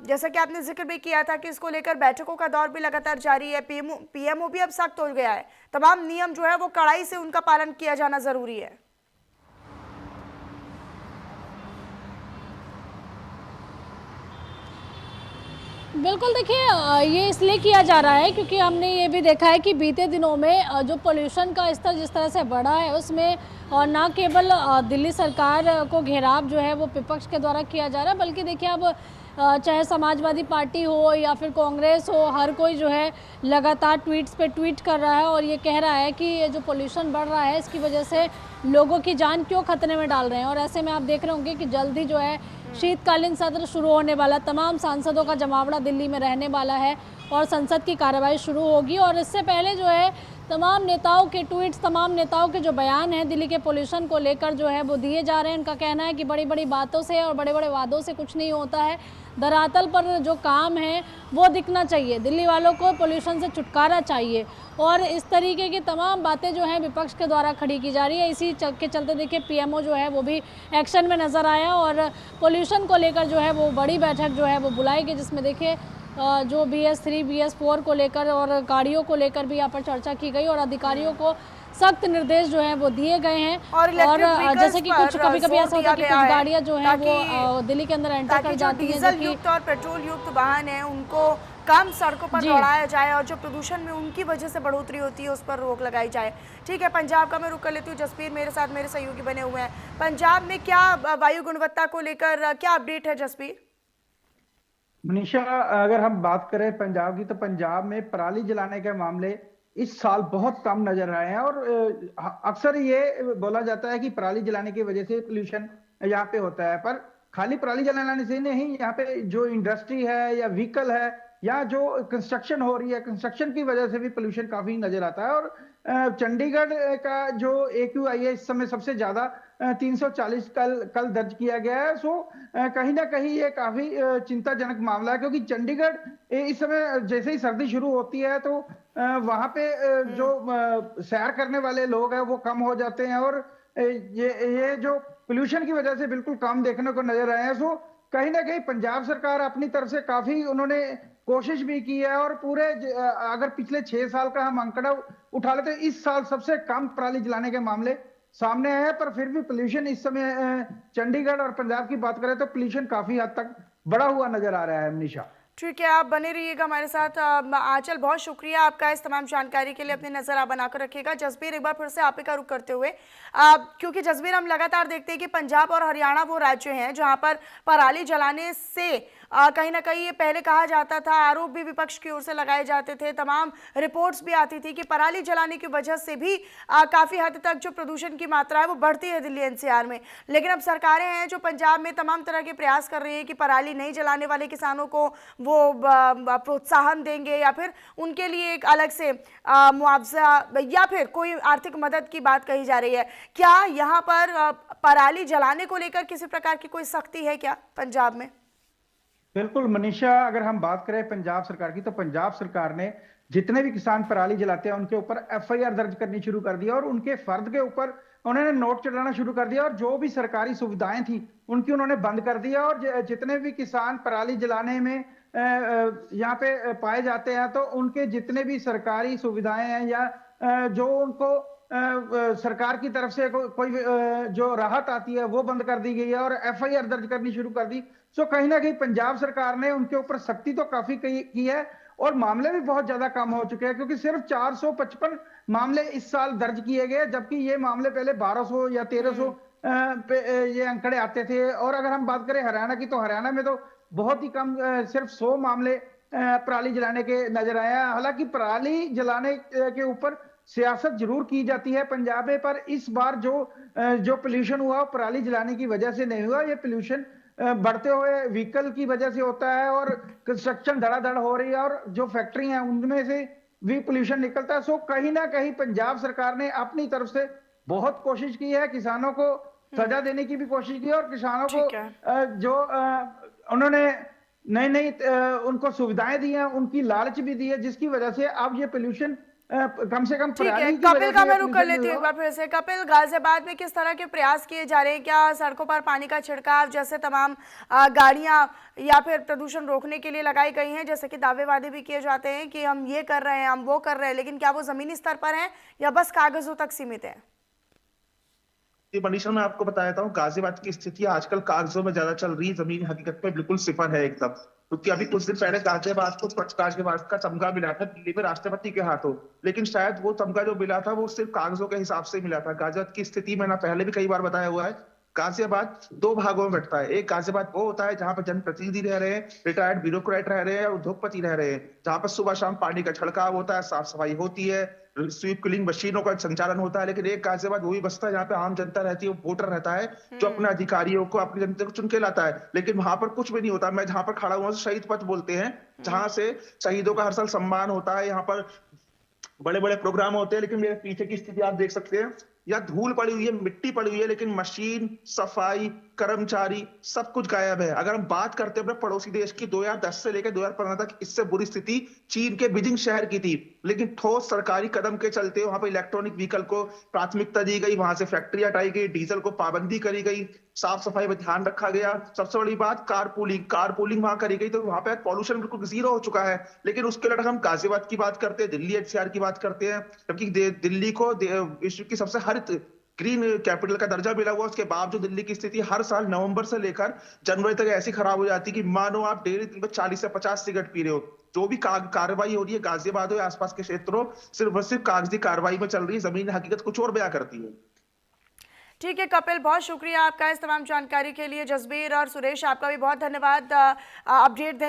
जैसा कि आपने जिक्र भी किया था कि इसको लेकर बैठकों का दौर भी लगातार जारी है, पीएमओ भी अब सख्त हो गया है, तमाम नियम जो है वो कड़ाई से उनका पालन किया जाना जरूरी है। बिल्कुल, देखिए ये इसलिए किया जा रहा है क्योंकि हमने ये भी देखा है कि बीते दिनों में जो पोल्यूशन का स्तर जिस तरह से बढ़ा है उसमें ना केवल दिल्ली सरकार को घेराव जो है वो विपक्ष के द्वारा किया जा रहा है, बल्कि देखिए अब चाहे समाजवादी पार्टी हो या फिर कांग्रेस हो, हर कोई जो है लगातार ट्वीट्स पे ट्वीट कर रहा है और ये कह रहा है कि ये जो पोल्यूशन बढ़ रहा है इसकी वजह से लोगों की जान क्यों खतरे में डाल रहे हैं। और ऐसे में आप देख रहे होंगे कि जल्द ही जो है शीतकालीन सत्र शुरू होने वाला, तमाम सांसदों का जमावड़ा दिल्ली में रहने वाला है और संसद की कार्रवाई शुरू होगी। और इससे पहले जो है तमाम नेताओं के ट्वीट्स, तमाम नेताओं के जो बयान हैं दिल्ली के पोल्यूशन को लेकर जो है वो दिए जा रहे हैं। उनका कहना है कि बड़ी बड़ी बातों से और बड़े बड़े वादों से कुछ नहीं होता है, धरातल पर जो काम है वो दिखना चाहिए, दिल्ली वालों को पोल्यूशन से छुटकारा चाहिए। और इस तरीके की तमाम बातें जो हैं विपक्ष के द्वारा खड़ी की जा रही है। इसी के चलते देखिए पीएमओ जो है वो भी एक्शन में नज़र आया और पोल्यूशन को लेकर जो है वो बड़ी बैठक जो है वो बुलाई गई, जिसमें देखिए जो BS3 BS4 को लेकर और गाड़ियों को लेकर भी यहाँ पर चर्चा की गई और अधिकारियों को सख्त निर्देश जो हैं वो दिए गए हैं। और जैसे कि कुछ कभी-कभी ऐसा होता है कि कुछ गाड़ियाँ जो हैं वो दिल्ली के अंदर एंटर कर जाती हैं, डीजल युक्त और पेट्रोल युक्त वाहन है उनको कम सड़कों पर दौड़ाया जाए और जो प्रदूषण में उनकी वजह से बढ़ोतरी होती है उस पर रोक लगाई जाए। ठीक है, पंजाब का मैं रुक कर लेती हूँ। जसबीर मेरे साथ मेरे सहयोगी बने हुए हैं। पंजाब में क्या वायु गुणवत्ता को लेकर क्या अपडेट है जसबीर? मनीषा, अगर हम बात करें पंजाब की, तो पंजाब में पराली जलाने के मामले इस साल बहुत कम नजर आए हैं। और अक्सर ये बोला जाता है कि पराली जलाने की वजह से पोल्यूशन यहाँ पे होता है, पर खाली पराली जलाने से नहीं, यहाँ पे जो इंडस्ट्री है या व्हीकल है या जो कंस्ट्रक्शन हो रही है, कंस्ट्रक्शन की वजह से भी पोल्यूशन काफी नजर आता है। और चंडीगढ़ का जो AQI है इस समय सबसे ज्यादा 340 कल दर्ज किया गया है। सो कहीं ना कहीं ये काफी चिंताजनक मामला है, क्योंकि चंडीगढ़ इस समय जैसे ही सर्दी शुरू होती है तो वहां पे जो सैर करने वाले लोग हैं वो कम हो जाते हैं और ये जो पोल्यूशन की वजह से बिल्कुल कम देखने को नजर आए हैं। सो कहीं ना कहीं पंजाब सरकार अपनी तरफ से काफी उन्होंने कोशिश भी की है और पूरे अगर पिछले 6 साल का हम आंकड़ा उठा लेते हैं, इस साल सबसे कम पराली जलाने के मामले सामने आए हैं। पर फिर भी पोल्यूशन इस समय चंडीगढ़ और पंजाब की बात करें तो पोल्यूशन काफी हद तक बढ़ा हुआ नजर आ रहा है मनीषा। ठीक है, आप बने रहिएगा हमारे साथ। आंचल, बहुत शुक्रिया आपका इस तमाम जानकारी के लिए। अपनी नज़र आप बनाकर रखिएगा। जसबीर, एक बार फिर से आप ही का रुख करते हुए, क्योंकि जसबीर हम लगातार देखते हैं कि पंजाब और हरियाणा वो राज्य हैं जहां पर पराली जलाने से कहीं ना कहीं ये पहले कहा जाता था, आरोप भी विपक्ष की ओर से लगाए जाते थे, तमाम रिपोर्ट्स भी आती थी कि पराली जलाने की वजह से भी काफ़ी हद तक जो प्रदूषण की मात्रा है वो बढ़ती है दिल्ली NCR में। लेकिन अब सरकारें हैं जो पंजाब में तमाम तरह के प्रयास कर रही है कि पराली नहीं जलाने वाले किसानों को वो प्रोत्साहन देंगे या फिर उनके लिए एक अलग से मुआवजा या फिर कोई आर्थिक मदद की बात कही जा रही है। क्या यहाँ पर पराली जलाने को लेकर किसी प्रकार की कोई सख्ती है क्या पंजाब में? बिल्कुल मनीषा, अगर हम बात करें पंजाब सरकार की, तो पंजाब सरकार ने जितने भी किसान पराली जलाते हैं उनके ऊपर FIR दर्ज करनी शुरू कर दी और उनके फर्द के ऊपर उन्होंने नोट चढ़ाना शुरू कर दिया और जो भी सरकारी सुविधाएं थी उनकी उन्होंने बंद कर दिया। और जितने भी किसान पराली जलाने में यहाँ पे पाए जाते हैं तो उनके जितने भी सरकारी सुविधाएं हैं या जो उनको सरकार की तरफ से कोई जो राहत आती है वो बंद कर दी गई है और FIR दर्ज करनी शुरू कर दी। सो कहीं ना कहीं पंजाब सरकार ने उनके ऊपर सख्ती तो काफी की है और मामले भी बहुत ज्यादा कम हो चुके हैं, क्योंकि सिर्फ 455 मामले इस साल दर्ज किए गए, जबकि ये मामले पहले 1200 या 1300 पे ये आंकड़े आते थे। और अगर हम बात करें हरियाणा की, तो हरियाणा में तो बहुत ही कम, सिर्फ 100 मामले पराली जलाने के नजर आए हैं। हालांकि पराली जलाने के ऊपर सियासत जरूर की जाती है पंजाब में, पर इस बार जो पोल्यूशन हुआ पराली जलाने की वजह से नहीं हुआ। ये पोल्यूशन बढ़ते हुए व्हीकल की वजह से होता है और कंस्ट्रक्शन धड़ाधड़ हो रही है और जो फैक्ट्री हैं उनमें से भी पोल्यूशन निकलता है। सो कहीं ना कहीं पंजाब सरकार ने अपनी तरफ से बहुत कोशिश की है, किसानों को सजा देने की भी कोशिश की और किसानों को जो उन्होंने नई नई उनको सुविधाएं दी हैं, उनकी लालच भी दी है, जिसकी वजह से अब ये पोल्यूशन कम से कम ठीक है, पराली की कपिल वजह का से मैं रुख कर पोल्यूशन लेती नहीं हूँ एक हुआ। बार फिर से। कपिल, गाजियाबाद में किस तरह के प्रयास किए जा रहे हैं? क्या सड़कों पर पानी का छिड़काव जैसे तमाम गाड़ियां या फिर प्रदूषण रोकने के लिए लगाई गई हैं, जैसे कि दावे वादे भी किए जाते हैं कि हम ये कर रहे हैं, हम वो कर रहे हैं, लेकिन क्या वो जमीनी स्तर पर हैं या बस कागजों तक सीमित है? जी मनीषा, मैं आपको बता देता हूँ गाजियाबाद की स्थिति आजकल कागजों में ज्यादा चल रही है, जमीनी हकीकत में बिल्कुल सिफर है एकदम। क्योंकि अभी कुछ दिन पहले गाजियाबाद को स्वच्छ गाजियाबाद का तमगा मिला था दिल्ली में राष्ट्रपति के हाथों, लेकिन शायद वो तमगा जो मिला था वो सिर्फ कागजों के हिसाब से मिला था। गाजियाबाद की स्थिति मैंने पहले भी कई बार बताया हुआ है। गाजियाबाद दो भागों में बंटता है। एक गाजियाबाद वो होता है जहां पर जनप्रतिनिधि रह रहे हैं, रिटायर्ड ब्यूरोक्रेट रह रहे हैं, उद्योगपति रह रहे हैं, जहां पर सुबह शाम पानी का छिड़काव होता है, साफ सफाई होती है, स्वीप क्लीनिंग मशीनों का संचालन होता है। लेकिन एक गाजियाबाद वही बसता है जहाँ पे आम जनता रहती है, वो वोटर रहता है जो अपने अधिकारियों को, अपनी जनता को चुन के लाता है। लेकिन वहां पर कुछ भी नहीं होता। मैं जहां पर खड़ा हुआ हूं शहीद पथ बोलते हैं, जहां से शहीदों का हर साल सम्मान होता है। यहाँ पर बड़े बड़े प्रोग्राम होते हैं, लेकिन मेरे पीछे की स्थिति आप देख सकते हैं। या धूल पड़ी हुई है, मिट्टी पड़ी हुई है, लेकिन मशीन, सफाई, कर्मचारी सब कुछ गायब है। अगर हम बात करते हैं अपने पड़ोसी देश की, 2010 से लेकर 2015 तक इससे बुरी स्थिति चीन के बीजिंग शहर की थी। लेकिन ठोस सरकारी कदम के चलते वहां पर इलेक्ट्रॉनिक व्हीकल को प्राथमिकता दी गई, वहां से फैक्ट्री हटाई गई, डीजल को पाबंदी करी गई, साफ सफाई पर ध्यान रखा गया। सबसे बड़ी बात कारपूलिंग वहां करी गई, तो वहां पे पॉल्यूशन बिल्कुल जीरो हो चुका है। लेकिन उसके लिए हम गाजियाबाद की बात करते हैं, दिल्ली एनसीआर की बात करते हैं, जबकि दिल्ली को विश्व की सबसे हरित ग्रीन कैपिटल का दर्जा मिला हुआ। उसके बावजूद दिल्ली की स्थिति हर साल नवंबर से लेकर जनवरी तक ऐसी खराब हो जाती है कि मानो आप डेली दिन में 40 से 50 सिगरेट पी रहे हो। जो भी कार्रवाई हो रही है गाजियाबाद हो या आसपास के क्षेत्रों, सिर्फ और सिर्फ कागजी कार्रवाई में चल रही है, जमीन हकीकत कुछ और बयां करती है। ठीक है कपिल, बहुत शुक्रिया आपका इस तमाम जानकारी के लिए। जसबीर और सुरेश, आपका भी बहुत धन्यवाद अपडेट देने